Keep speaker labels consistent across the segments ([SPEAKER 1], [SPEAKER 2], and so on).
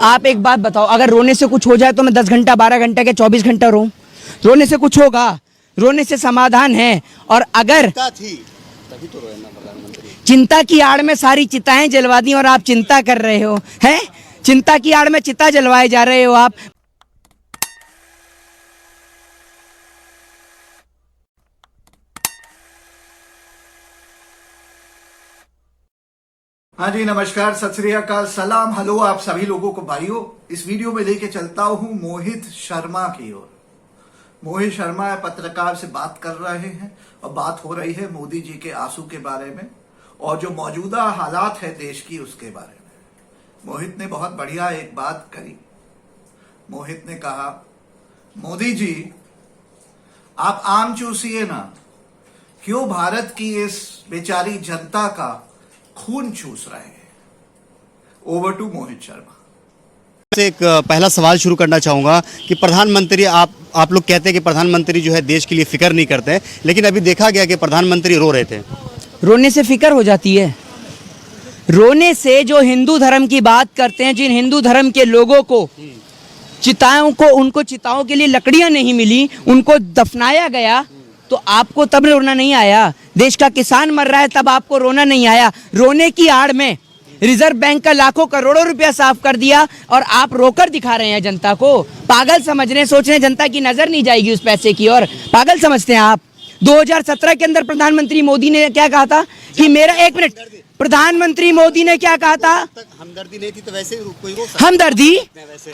[SPEAKER 1] आप एक बात बताओ, अगर रोने से कुछ हो जाए तो मैं 10 घंटा 12 घंटा के 24 घंटा रोऊं? रोने से कुछ होगा? रोने से समाधान है। और अगर
[SPEAKER 2] थी तभी तो रोए ना प्रधानमंत्री।
[SPEAKER 1] चिंता की आड़ में सारी चिताएं जलवा दी और आप चिंता कर रहे हो, हैं? चिंता की आड़ में चिता जलवाए जा रहे हो आप।
[SPEAKER 3] हाँ जी, नमस्कार, सत श्री अकाल, सलाम, हेलो आप सभी लोगों को। भाइयों, इस वीडियो में लेके चलता हूं मोहित शर्मा की ओर। मोहित शर्मा पत्रकार से बात कर रहे हैं और बात हो रही है मोदी जी के आंसू के बारे में और जो मौजूदा हालात है देश की उसके बारे में। मोहित ने बहुत बढ़िया एक बात करी। मोहित ने कहा, मोदी जी आप आम चूसिए ना, क्यों भारत की इस बेचारी जनता का खून चूस रहे हैं। Over to Mohit Sharma.
[SPEAKER 2] से एक पहला सवाल शुरू करना चाहूंगा कि प्रधानमंत्री आप लोग कहते हैं कि प्रधानमंत्री जो है देश के लिए फिक्र नहीं करते हैं, लेकिन अभी देखा गया कि प्रधानमंत्री रो रहे थे।
[SPEAKER 1] रोने से फिक्र हो जाती है? रोने से जो हिंदू धर्म की बात करते हैं, जिन हिंदू धर्म के लोगों को उनको चिताओं के लिए लकड़ियां नहीं मिली, उनको दफनाया गया, तो आपको तब रोना नहीं आया? देश का किसान मर रहा है तब आपको रोना नहीं आया? रोने की आड़ में रिजर्व बैंक का लाखों करोड़ों रुपया साफ कर दिया और आप रोकर दिखा रहे हैं जनता को। पागल समझ रहे हैं, सोच रहे हैं जनता की नजर नहीं जाएगी उस पैसे की ओर। पागल समझते हैं आप। 2017 के अंदर प्रधानमंत्री मोदी ने क्या कहा था कि मेरा, एक मिनट, प्रधानमंत्री मोदी ने क्या कहा था?
[SPEAKER 2] हमदर्दी नहीं थी तो वैसे कोई रो सकता है।
[SPEAKER 1] हमदर्दी?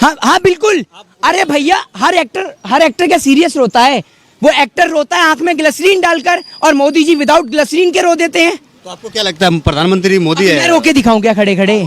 [SPEAKER 1] हाँ बिल्कुल। अरे भैया, हर एक्टर क्या सीरियस रोता है? वो एक्टर रोता है आंख में ग्लिसरीन डालकर, और मोदी जी विदाउट ग्लिसरीन के रो देते हैं।
[SPEAKER 2] तो आपको क्या लगता है प्रधानमंत्री मोदी है?
[SPEAKER 1] मैं रोके दिखाऊं क्या खड़े खड़े?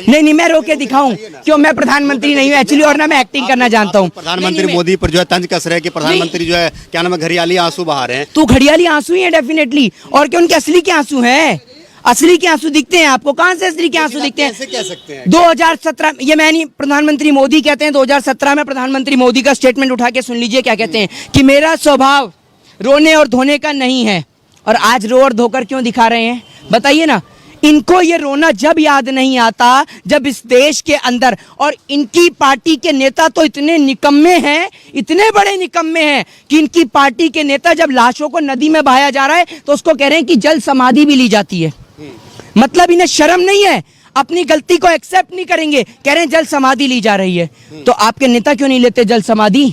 [SPEAKER 1] नहीं, मैं रोके दिखाऊं क्यों? मैं प्रधानमंत्री नहीं हूँ एक्चुअली, और ना मैं एक्टिंग करना जानता हूँ।
[SPEAKER 2] प्रधानमंत्री मोदी पर जो है तंज कस रहे हैं कि प्रधानमंत्री जो है क्या नाम है घड़ियाली आंसू बहा रहे हैं।
[SPEAKER 1] तो घड़ियाली आंसू ही है डेफिनेटली, और क्या उनके असली के आंसू हैं? असली के आंसू दिखते हैं आपको? कहां से असली के आंसू दिखते हैं?
[SPEAKER 2] कैसे कह सकते हैं?
[SPEAKER 1] 2017, ये मैं नहीं, प्रधानमंत्री मोदी कहते हैं। 2017 में प्रधानमंत्री मोदी का स्टेटमेंट उठा के सुन लीजिए क्या कहते हैं कि मेरा स्वभाव रोने और धोने का नहीं है। और आज रो और धोकर क्यों दिखा रहे हैं बताइए ना? इनको ये रोना जब याद नहीं आता जब इस देश के अंदर, और इनकी पार्टी के नेता तो इतने निकम्मे हैं, इतने बड़े निकम्मे हैं कि इनकी पार्टी के नेता जब लाशों को नदी में बहाया जा रहा है तो उसको कह रहे हैं कि जल समाधि भी ली जाती है। मतलब इन्हें शर्म नहीं है, अपनी गलती को एक्सेप्ट नहीं करेंगे, कह रहे हैं जल समाधि ली जा रही है। तो आपके नेता क्यों नहीं लेते जल समाधि?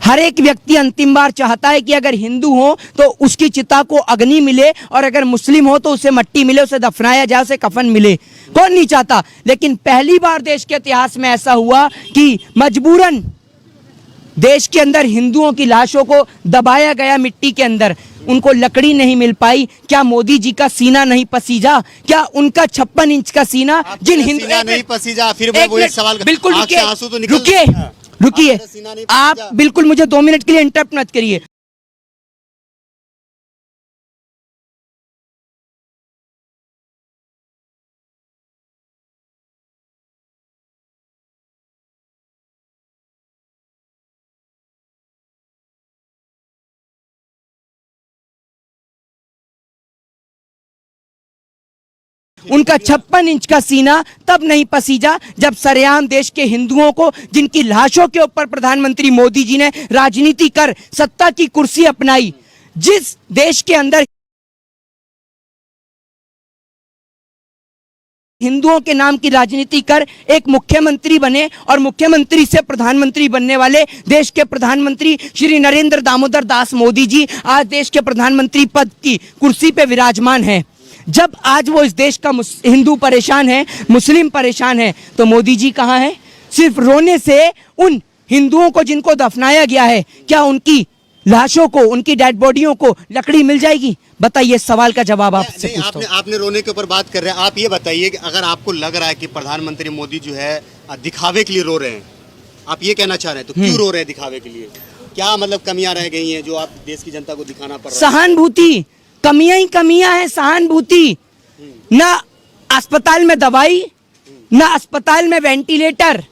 [SPEAKER 1] हर एक व्यक्ति अंतिम बार चाहता है कि अगर हिंदू हो तो उसकी चिता को अग्नि मिले, और अगर मुस्लिम हो तो उसे मट्टी मिले, उसे दफनाया जाए, उसे कफन मिले। कौन नहीं चाहता? लेकिन पहली बार देश के इतिहास में ऐसा हुआ कि मजबूरन देश के अंदर हिंदुओं की लाशों को दबाया गया मिट्टी के अंदर। उनको लकड़ी नहीं मिल पाई। क्या मोदी जी का सीना नहीं पसीजा? क्या उनका 56 इंच का सीना जिन हिंदू
[SPEAKER 2] नहीं पसीजा? फिर वो एक सवाल,
[SPEAKER 1] बिल्कुल
[SPEAKER 2] रुकिए,
[SPEAKER 1] रुकिए, आप बिल्कुल मुझे 2 मिनट के लिए इंटरप्ट मत करिए। उनका 56 इंच का सीना तब नहीं पसीजा जब सरेआम देश के हिंदुओं को, जिनकी लाशों के ऊपर प्रधानमंत्री मोदी जी ने राजनीति कर सत्ता की कुर्सी अपनाई, जिस देश के अंदर हिंदुओं के नाम की राजनीति कर एक मुख्यमंत्री बने, और मुख्यमंत्री से प्रधानमंत्री बनने वाले देश के प्रधानमंत्री श्री नरेंद्र दामोदर दास मोदी जी आज देश के प्रधानमंत्री पद की कुर्सी पे विराजमान हैं। जब आज वो इस देश का हिंदू परेशान है, मुस्लिम परेशान है, तो मोदी जी कहाँ हैं? सिर्फ रोने से उन हिंदुओं को जिनको दफनाया गया है, क्या उनकी लाशों को, उनकी डेड बॉडियों को लकड़ी मिल जाएगी? बताइए, सवाल का जवाब आपसे पूछता हूं।
[SPEAKER 2] आपने रोने के ऊपर बात कर रहे हैं, आप ये बताइए कि अगर आपको लग रहा है कि प्रधानमंत्री मोदी जो है दिखावे के लिए रो रहे हैं, आप ये कहना चाह रहे हैं, तो क्यों रो रहे हैं दिखावे के लिए? क्या मतलब कमियां रह गई हैं जो आप देश की जनता को दिखाना पड़ रहा है?
[SPEAKER 1] सहानुभूति, कमियां ही कमियां हैं। सहानुभूति, ना अस्पताल में दवाई, ना अस्पताल में वेंटिलेटर,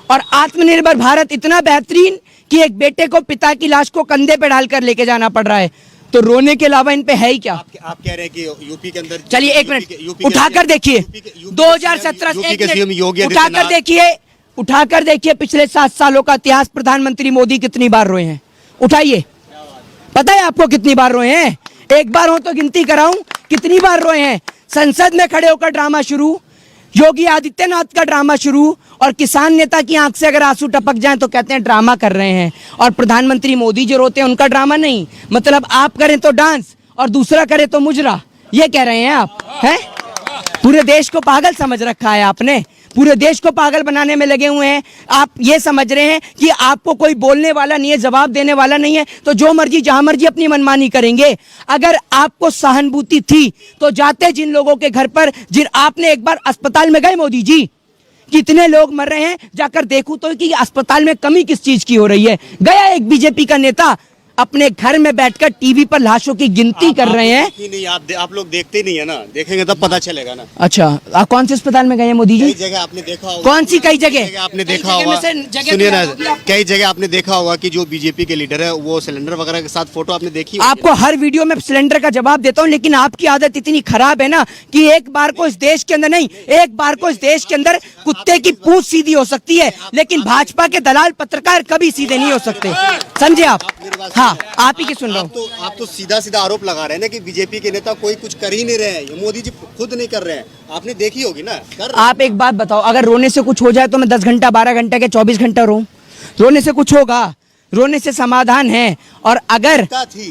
[SPEAKER 1] और आत्मनिर्भर भारत इतना बेहतरीन कि एक बेटे को पिता की लाश को कंधे पे डालकर लेके जाना पड़ रहा है। तो रोने के अलावा इन पे है ही क्या?
[SPEAKER 2] आप कह रहे हैं कि यूपी के अंदर,
[SPEAKER 1] चलिए एक मिनट उठाकर देखिए, 2017 उठाकर देखिए, उठाकर देखिए पिछले 7 सालों का इतिहास, प्रधानमंत्री मोदी कितनी बार रोए हैं, उठाइए। पता है आपको कितनी बार रोए हैं? एक बार हो तो गिनती कराऊं, कितनी बार रोए हैं? संसद में खड़े होकर ड्रामा शुरू, योगी आदित्यनाथ का ड्रामा शुरू, और किसान नेता की आंख से अगर आंसू टपक जाएं तो कहते हैं ड्रामा कर रहे हैं। और प्रधानमंत्री मोदी जो रोते हैं उनका ड्रामा नहीं, मतलब आप करें तो डांस और दूसरा करे तो मुजरा, ये कह रहे हैं आप, हैं? पूरे देश को पागल समझ रखा है आपने, पूरे देश को पागल बनाने में लगे हुए हैं। आप ये समझ रहे हैं कि आपको कोई बोलने वाला नहीं है, जवाब देने वाला नहीं है, तो जो मर्जी जहां मर्जी अपनी मनमानी करेंगे। अगर आपको सहानुभूति थी तो जाते जिन लोगों के घर पर, जिन आपने एक बार अस्पताल में गए मोदी जी, कितने लोग मर रहे हैं, जाकर देखूं तो कि अस्पताल में कमी किस चीज की हो रही है। गया एक बीजेपी का नेता, अपने घर में बैठकर टीवी पर लाशों की गिनती कर रहे हैं।
[SPEAKER 2] नहीं, आप लोग देखते नहीं है ना, देखेंगे तब पता चलेगा ना।
[SPEAKER 1] अच्छा, आप कौन से अस्पताल में गए हैं मोदी जी?
[SPEAKER 2] कई जगह आपने देखा होगा।
[SPEAKER 1] कौन सी कई जगह
[SPEAKER 2] आपने देखा होगा, सुनिए ना, कई जगह आपने देखा होगा कि जो बीजेपी के लीडर है वो सिलेंडर वगैरह के साथ फोटो आपने देखी होगी।
[SPEAKER 1] आपको हर वीडियो में सिलेंडर का जवाब देता हूं, लेकिन आपकी आदत इतनी खराब है ना कि एक बार को इस देश के अंदर नहीं, एक बार को इस देश के अंदर कुत्ते की पूंछ सीधी हो सकती है, लेकिन भाजपा के दलाल पत्रकार कभी सीधे नहीं हो सकते, समझे आप? हाँ, आप ही की सुन रहा हूँ।
[SPEAKER 2] आप तो सीधा सीधा आरोप लगा रहे हैं ना कि बीजेपी के नेता कोई कुछ कर ही नहीं रहे हैं, ये मोदी जी खुद नहीं कर रहे हैं। आपने देखी होगी ना,
[SPEAKER 1] आप एक बात बताओ, अगर रोने से कुछ हो जाए तो मैं 10 घंटा 12 घंटा के 24 घंटा रो? रोने से कुछ होगा? रोने से समाधान है। और अगर
[SPEAKER 2] चिंता थी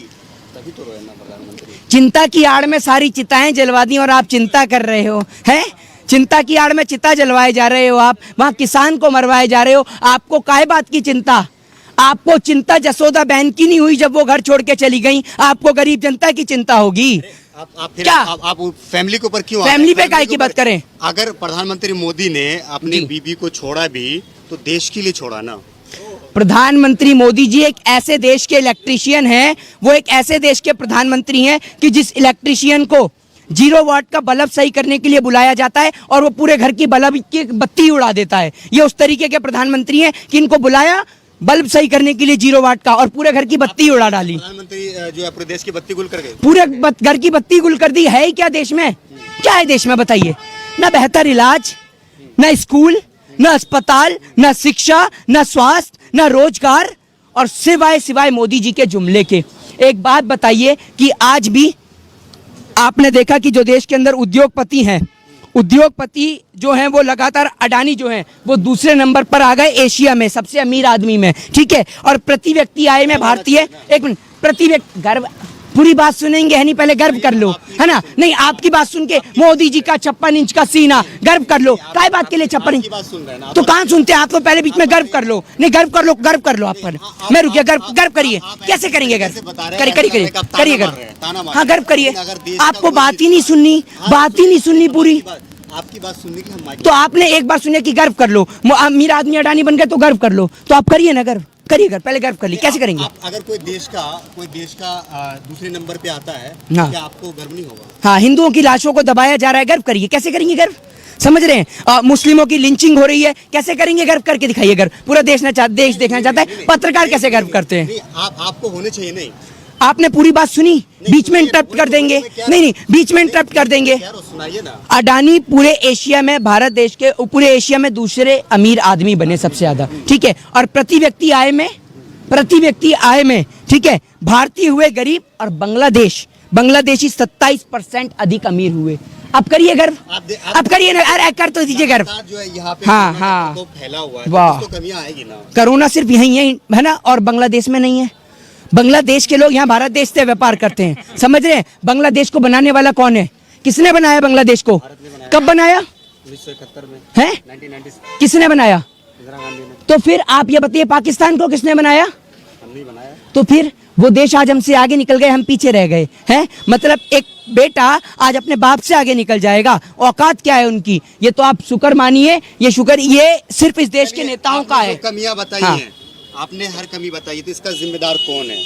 [SPEAKER 2] तभी तो रोए ना प्रधानमंत्री।
[SPEAKER 1] चिंता की आड़ में सारी चिताएं जलवा दी और आप चिंता कर रहे हो, हैं? चिंता की आड़ में चिता जलवाए जा रहे हो आप, वहां किसान को मरवाए जा रहे हो। आपको काहे बात की चिंता? आपको चिंता जसोदा बहन की नहीं हुई जब वो घर छोड़ के चली गई, आपको गरीब जनता की चिंता होगी।
[SPEAKER 2] आप फिर
[SPEAKER 1] क्या?
[SPEAKER 2] आप फैमिली के ऊपर क्यों?
[SPEAKER 1] फैमिली पे काहे की बात करें?
[SPEAKER 2] अगर प्रधानमंत्री मोदी ने अपनी बीबी को छोड़ा भी तो देश के लिए छोड़ा ना।
[SPEAKER 1] प्रधानमंत्री मोदी जी एक ऐसे देश के इलेक्ट्रीशियन हैं, वो एक ऐसे देश के प्रधानमंत्री हैं कि जिस इलेक्ट्रीशियन को 0 वाट का बल्ब सही करने के लिए बुलाया जाता है और वो पूरे घर की बल्ब की बत्ती उड़ा देता है, ये उस तरीके के प्रधानमंत्री हैं कि इनको बुलाया बल्ब सही करने के लिए 0 वाट का और पूरे घर की बत्ती उड़ा डाली।
[SPEAKER 2] प्रधानमंत्री जो है पूरे देश की बत्ती गुल कर गए,
[SPEAKER 1] पूरे घर की बत्ती गुल कर दी। है ही क्या देश में? क्या है देश में बताइए? ना बेहतर इलाज, ना स्कूल, ना अस्पताल, ना शिक्षा, ना स्वास्थ्य, ना रोजगार, और सिवाय मोदी जी के जुमले के। एक बात बताइए कि आज भी आपने देखा कि जो देश के अंदर उद्योगपति हैं, उद्योगपति जो हैं वो लगातार, अडानी जो हैं वो दूसरे नंबर पर आ गए एशिया में सबसे अमीर आदमी में, ठीक है? और प्रति व्यक्ति आय में भारतीय, एक मिनट, प्रति व्यक्ति, गर्व, पूरी बात सुनेंगे है नहीं, पहले गर्व कर लो, है ना? नहीं, आपकी बात सुन के मोदी जी का 56 इंच का सीना, गर्व कर लो। काय बात के लिए 56 इंच? तो कहाँ सुनते हैं आप? तो पहले बीच में गर्व कर लो। नहीं, गर्व कर लो, गर्व कर लो आप पर। मैं रुकिए, गर्व करिए। कैसे करेंगे गर्व? करिए गर्व। हाँ, गर्व करिए। आपको बात ही नहीं सुननी, बात ही नहीं सुननी पूरी।
[SPEAKER 2] आपकी बात सुनने की हम
[SPEAKER 1] तो आपने एक बार सुनिए कि गर्व कर लो, अमीर आदमी अडानी बन गए तो गर्व कर लो, तो आप करिए ना गर्व, करिए गर्व, पहले गर्व कर ली। कैसे करेंगे?
[SPEAKER 2] अगर कोई देश का दूसरे नंबर पे आता है,
[SPEAKER 1] हाँ,
[SPEAKER 2] क्या आपको गर्व नहीं होगा?
[SPEAKER 1] हाँ, हिंदुओं की लाशों को दबाया जा रहा है, गर्व करिए। कैसे करेंगे गर्व? समझ रहे हैं? मुस्लिमों की लिंचिंग हो रही है, कैसे करेंगे गर्व? करके दिखाइए गर्व। पूरा देश देखना चाहता है, पत्रकार कैसे गर्व करते हैं?
[SPEAKER 2] आपको होने चाहिए। नहीं,
[SPEAKER 1] आपने पूरी बात सुनी, बीच में इंटरप्ट कर देंगे? नहीं, बीच में इंटरप्ट कर देंगे।
[SPEAKER 2] सुनाइए ना।
[SPEAKER 1] अडानी पूरे एशिया में, भारत देश के पूरे एशिया में दूसरे अमीर आदमी बने सबसे ज्यादा, ठीक है? और प्रति व्यक्ति आय में, ठीक है, भारतीय हुए गरीब और बांग्लादेशी 27% अधिक अमीर हुए। अब करिए गर्व, अब करिए ना, अरे कर तो दीजिए गर्व।
[SPEAKER 2] जो है यहाँ पे
[SPEAKER 1] हाँ,
[SPEAKER 2] तो फैला हुआ है,
[SPEAKER 1] वाह,
[SPEAKER 2] तो कमियां आएगी ना।
[SPEAKER 1] कोरोना सिर्फ यही है ना, और बांग्लादेश में नहीं है। बांग्लादेश के लोग यहाँ भारत देश से व्यापार करते हैं, समझ रहे हैं? बांग्लादेश को बनाने वाला कौन है? किसने बनाया बांग्लादेश को? कब बनाया?
[SPEAKER 2] 1971 में
[SPEAKER 1] है?
[SPEAKER 2] 1996
[SPEAKER 1] किसने बनाया?
[SPEAKER 2] इंदिरा गांधी ने।
[SPEAKER 1] तो फिर आप ये बताइए, पाकिस्तान को किसने बनाया?
[SPEAKER 2] हम नहीं बनाया।
[SPEAKER 1] तो फिर वो देश आज हमसे आगे निकल गए, हम पीछे रह गए हैं। मतलब एक बेटा आज अपने बाप से आगे निकल जाएगा, औकात क्या है उनकी? ये तो आप शुक्र मानिए, ये सिर्फ इस देश के नेताओं का है।
[SPEAKER 2] कमियां बताई
[SPEAKER 1] हाँ,
[SPEAKER 2] हैं आपने, हर कमी बताई, तो इसका जिम्मेदार कौन है?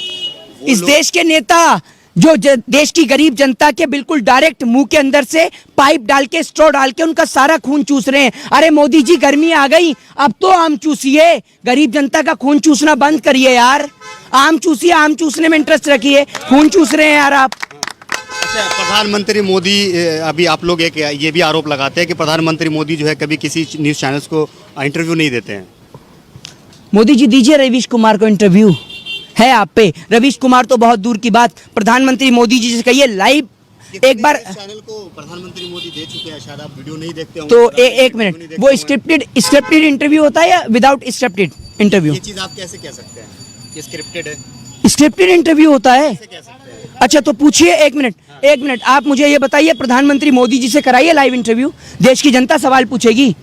[SPEAKER 1] इस देश के नेता जो देश की गरीब जनता के बिल्कुल डायरेक्ट मुंह के अंदर से पाइप डाल के, स्ट्रॉ डाल के उनका सारा खून चूस रहे हैं। अरे मोदी जी, गर्मी आ गई, अब तो आम चूसिए, गरीब जनता का खून चूसना बंद करिए यार। आम चूसिए, आम चूसने में इंटरेस्ट रखिए, खून चूस रहे हैं यार आप।
[SPEAKER 2] अच्छा, प्रधानमंत्री मोदी, अभी आप लोग एक ये भी आरोप लगाते हैं कि प्रधानमंत्री मोदी जो है कभी किसी न्यूज़ चैनल्स को इंटरव्यू नहीं देते हैं?
[SPEAKER 1] मोदी जी दीजिए रवीश कुमार को इंटरव्यू, है आप पे। रवीश कुमार तो बहुत दूर की बात, प्रधानमंत्री मोदी जी से कहिए लाइव एक बार।
[SPEAKER 2] चैनल को प्रधानमंत्री मोदी दे चुके हैं, शायद आप वीडियो नहीं देखते
[SPEAKER 1] तो एक मिनट, वो स्क्रिप्टेड इंटरव्यू होता है या विदाउट स्क्रिप्टेड इंटरव्यू?
[SPEAKER 2] ये चीज आप कैसे कह सकते हैं कि स्क्रिप्टेड है?
[SPEAKER 1] स्क्रिप्टेड इंटरव्यू होता है।
[SPEAKER 2] कैसे कह सकते हैं?
[SPEAKER 1] अच्छा तो पूछिए, एक मिनट आप मुझे ये बताइए, प्रधानमंत्री मोदी जी से कराइए लाइव इंटरव्यू, देश की जनता सवाल पूछेगी,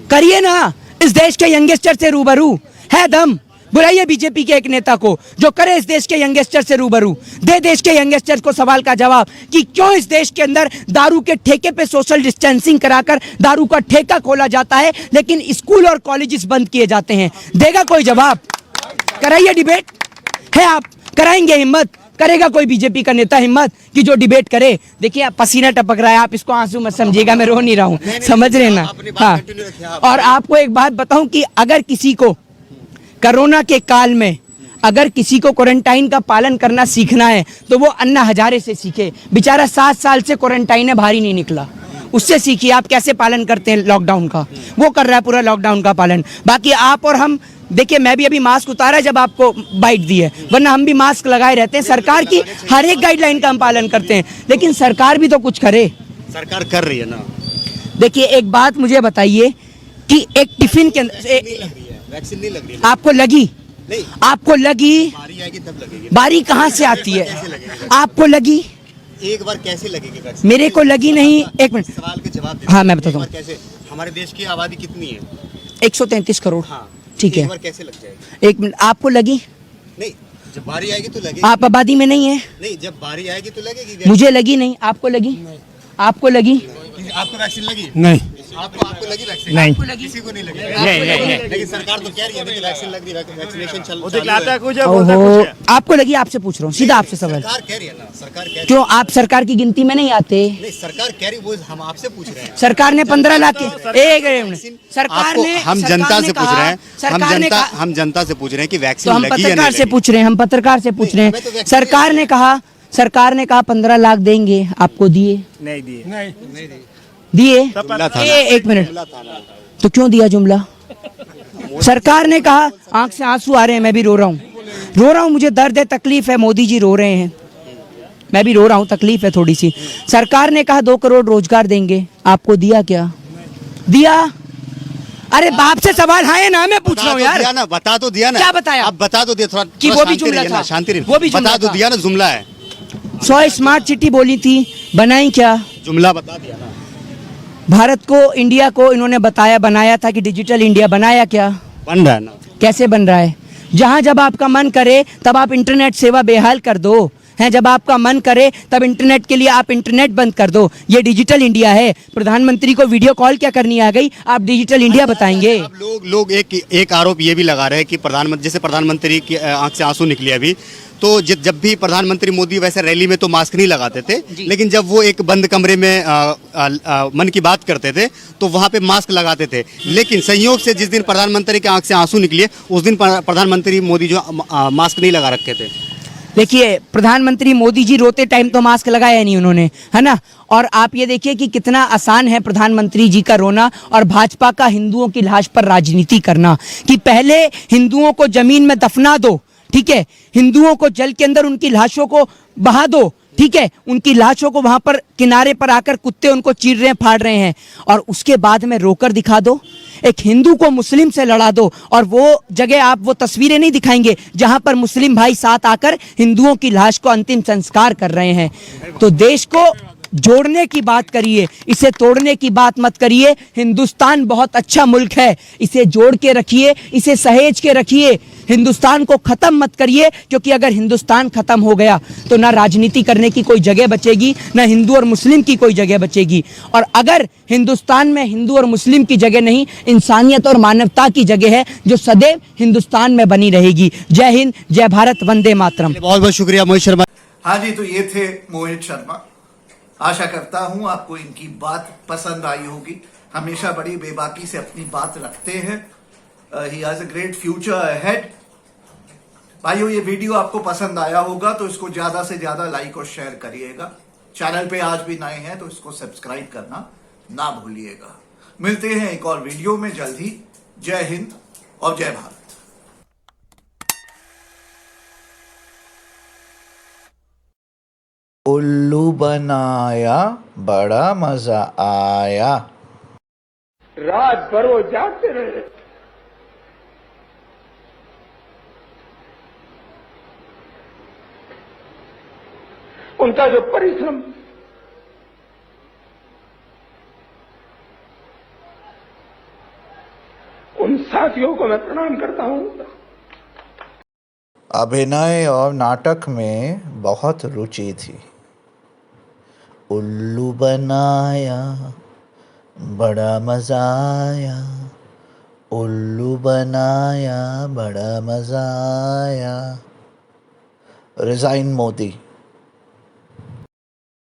[SPEAKER 1] करिए ना। इस देश के यंगस्टर से रूबरू है दम, बुलाइए बीजेपी के एक नेता को जो करे इस देश के यंगस्टर से रूबरू, दे देश के यंगस्टर को सवाल का जवाब कि क्यों इस देश के अंदर दारू के ठेके पे सोशल डिस्टेंसिंग कराकर दारू का ठेका खोला जाता है, लेकिन स्कूल और कॉलेजेस बंद किए जाते हैं। देगा कोई जवाब? कराइए डिबेट, है आप कराएंगे? हिम्मत करेगा कोई बीजेपी का नेता हिम्मत कि जो डिबेट करे? देखिए आप पसीना टपक रहा है, आप इसको आंसू मत समझिएगा, मैं रो नहीं रहा हूँ, समझ रहे ना? हाँ, और आपको एक बात बताऊं कि अगर किसी को कोरोना के काल में अगर किसी को क्वारंटाइन का पालन करना सीखना है तो वो अन्ना हजारे से सीखे। बेचारा 7 साल से क्वारंटाइन है, बाहर ही नहीं निकला, उससे सीखिए आप कैसे पालन करते हैं लॉकडाउन का। वो कर रहा है पूरा लॉकडाउन का पालन। बाकी आप और हम, देखिए मैं भी अभी मास्क उतारा जब आपको बाइट दी है, वरना हम भी मास्क लगाए रहते हैं। सरकार की हर एक गाइडलाइन का हम पालन करते हैं, लेकिन सरकार भी तो कुछ करे।
[SPEAKER 2] सरकार कर रही है ना।
[SPEAKER 1] देखिए एक बात मुझे बताइए कि एक टिफिन के अंदर
[SPEAKER 2] वैक्सीन नहीं लग रही है?
[SPEAKER 1] आपको लगी?
[SPEAKER 2] नहीं।
[SPEAKER 1] आपको लगी?
[SPEAKER 2] बारी आएगी तब लगेगी।
[SPEAKER 1] बारी कहाँ से आती है? आपको लगी?
[SPEAKER 2] एक बार कैसे लगेगी वैक्सीन?
[SPEAKER 1] मेरे को लगी नहीं। एक मिनट,
[SPEAKER 2] सवाल के जवाब दीजिए।
[SPEAKER 1] हाँ मैं बताता हूँ।
[SPEAKER 2] एक बार कैसे? हमारे देश की आबादी कितनी है?
[SPEAKER 1] 133 करोड़।
[SPEAKER 2] हाँ,
[SPEAKER 1] ठीक है,
[SPEAKER 2] एक बार कैसे लग जाएगी?
[SPEAKER 1] एक मिनट, आपको लगी?
[SPEAKER 2] नहीं, जब बारी आएगी तो लगेगी।
[SPEAKER 1] आप आबादी में नहीं है?
[SPEAKER 2] नहीं, जब बारी आएगी तो लगेगी।
[SPEAKER 1] मुझे लगी नहीं, आपको लगी? आपको लगी?
[SPEAKER 2] आपको वैक्सीन लगी?
[SPEAKER 4] नहीं।
[SPEAKER 2] आपको लगी वैक्सीन?
[SPEAKER 4] नहीं।
[SPEAKER 2] किसी को नहीं लगी।
[SPEAKER 4] नहीं।
[SPEAKER 2] लेकिन सरकार तो कह रही है कि वैक्सीन लग रही है, वैक्सीनेशन चल
[SPEAKER 4] वो दिखलाता है कुछ है,
[SPEAKER 1] ओहो,
[SPEAKER 4] बोलता कुछ है।
[SPEAKER 1] आपको लगी? आपसे पूछ रहा हूँ सीधा आपसे सवाल।
[SPEAKER 2] सरकार कह रही है ना, सरकार कह रही है।
[SPEAKER 1] क्यों आप सरकार की गिनती में नहीं आते?
[SPEAKER 2] नहीं, सरकार कह रही है, वो हम आपसे पूछ रहे हैं।
[SPEAKER 1] सरकार ने 15 लाख के एक मिनट, सरकार
[SPEAKER 2] आपको
[SPEAKER 1] ने,
[SPEAKER 2] हम जनता से पूछ रहे हैं,
[SPEAKER 1] सरकार ने कहा,
[SPEAKER 2] हम जनता से पूछ रहे हैं कि
[SPEAKER 1] तो
[SPEAKER 2] वैक्सीन
[SPEAKER 1] हम
[SPEAKER 2] लगी या
[SPEAKER 1] पत्रकार
[SPEAKER 2] नहीं
[SPEAKER 1] से
[SPEAKER 2] लगी?
[SPEAKER 1] पूछ रहे हैं, हम पत्रकार से पूछ रहे
[SPEAKER 2] हमें तो
[SPEAKER 1] हैं।
[SPEAKER 2] वैक्सीन
[SPEAKER 1] सरकार ने कहा 15 लाख देंगे, आपको दिए?
[SPEAKER 4] नहीं दिए। नहीं
[SPEAKER 1] दिए?
[SPEAKER 2] जुमला था ना।
[SPEAKER 1] एक मिनट, तो क्यों दिया जुमला? सरकार ने कहा, आंख से आंसू आ रहे हैं, मैं भी रो रहा हूँ, मुझे दर्द है, तकलीफ है, मोदी जी रो रहे हैं, मैं भी रो रहा हूँ, तकलीफ है थोड़ी सी। सरकार ने कहा 2 करोड़ रोजगार देंगे, आपको दिया क्या? दिया? अरे बाप से सवाल है ना, मैं पूछ रहा हूँ यार।
[SPEAKER 2] बता तो दिया ना।
[SPEAKER 1] क्या बताया?
[SPEAKER 2] अब बता तो दिया, थोड़ा
[SPEAKER 1] कि वो भी जुमला था।
[SPEAKER 2] शांति रहिए।
[SPEAKER 1] वो भी जुमला
[SPEAKER 2] बता तो
[SPEAKER 1] था।
[SPEAKER 2] दिया ना, जुमला है।
[SPEAKER 1] 100 स्मार्ट सिटी बोली थी, बनाई क्या?
[SPEAKER 2] जुमला बता दिया ना।
[SPEAKER 1] भारत को, इंडिया को इन्होंने बनाया था कि डिजिटल इंडिया, बनाया क्या?
[SPEAKER 2] बन रहा है ना।
[SPEAKER 1] कैसे बन रहा है? जहां जब आपका मन करे तब आप इंटरनेट सेवा बेहाल कर दो, है जब आपका मन करे तब इंटरनेट के लिए आप इंटरनेट बंद कर दो। ये डिजिटल इंडिया है। प्रधानमंत्री को वीडियो कॉल क्या करनी आ गई? आप डिजिटल इंडिया बताएंगे?
[SPEAKER 2] अब लोग एक आरोप ये भी लगा रहे हैं कि जैसे प्रधानमंत्री की आंख से आंसू निकले अभी, तो जब भी प्रधानमंत्री मोदी वैसे रैली में तो मास्क नहीं लगाते थे, लेकिन जब वो एक बंद कमरे में मन की बात करते थे तो वहां पे मास्क लगाते थे। लेकिन संयोग से जिस दिन प्रधानमंत्री की आंख से आंसू निकले उस दिन प्रधानमंत्री मोदी जो मास्क नहीं लगा रखे थे।
[SPEAKER 1] देखिए प्रधानमंत्री मोदी जी रोते टाइम तो मास्क लगाया नहीं उन्होंने, है ना। और आप ये देखिए कि कितना आसान है प्रधानमंत्री जी का रोना और भाजपा का हिंदुओं की लाश पर राजनीति करना, कि पहले हिंदुओं को जमीन में दफना दो, ठीक है, हिंदुओं को जल के अंदर उनकी लाशों को बहा दो, ठीक है, उनकी लाशों को वहां पर किनारे पर आकर कुत्ते उनको चीर रहे हैं, फाड़ रहे हैं, और उसके बाद में रोकर दिखा दो, एक हिंदू को मुस्लिम से लड़ा दो, और वो जगह आप वो तस्वीरें नहीं दिखाएंगे जहां पर मुस्लिम भाई साथ आकर हिंदुओं की लाश को अंतिम संस्कार कर रहे हैं। तो देश को जोड़ने की बात करिए, इसे तोड़ने की बात मत करिए। हिंदुस्तान बहुत अच्छा मुल्क है, इसे जोड़ के रखिए, इसे सहेज के रखिए, हिंदुस्तान को खत्म मत करिए, क्योंकि अगर हिंदुस्तान खत्म हो गया तो ना राजनीति करने की कोई जगह बचेगी, ना हिंदू और मुस्लिम की कोई जगह बचेगी। और अगर हिंदुस्तान में हिंदू और मुस्लिम की जगह नहीं, इंसानियत और मानवता की जगह है, जो सदैव हिंदुस्तान में बनी रहेगी। जय हिंद, जय भारत, वंदे मातरम।
[SPEAKER 2] बहुत बहुत शुक्रिया मोहित शर्मा।
[SPEAKER 3] हाँ जी, तो ये थे मोहित शर्मा। आशा करता हूं आपको इनकी बात पसंद आई होगी। हमेशा बड़ी बेबाकी से अपनी बात रखते हैं। He has a great future ahead. भाइयों, ये वीडियो आपको पसंद आया होगा तो इसको ज्यादा से ज्यादा लाइक और शेयर करिएगा। चैनल पे आज भी नए हैं तो इसको सब्सक्राइब करना ना भूलिएगा। मिलते हैं एक और वीडियो में जल्द ही। जय हिंद और जय भारत। उल्लू बनाया, बड़ा मजा आया।
[SPEAKER 4] रात भर वो जागते रहे। उनका जो परिश्रम, उन साथियों को मैं प्रणाम करता हूं।
[SPEAKER 3] अभिनय और नाटक में बहुत रुचि थी। उल्लू बनाया, बड़ा मजा आया। उल्लू बनाया, बड़ा मजा आया। रिजाइन मोदी।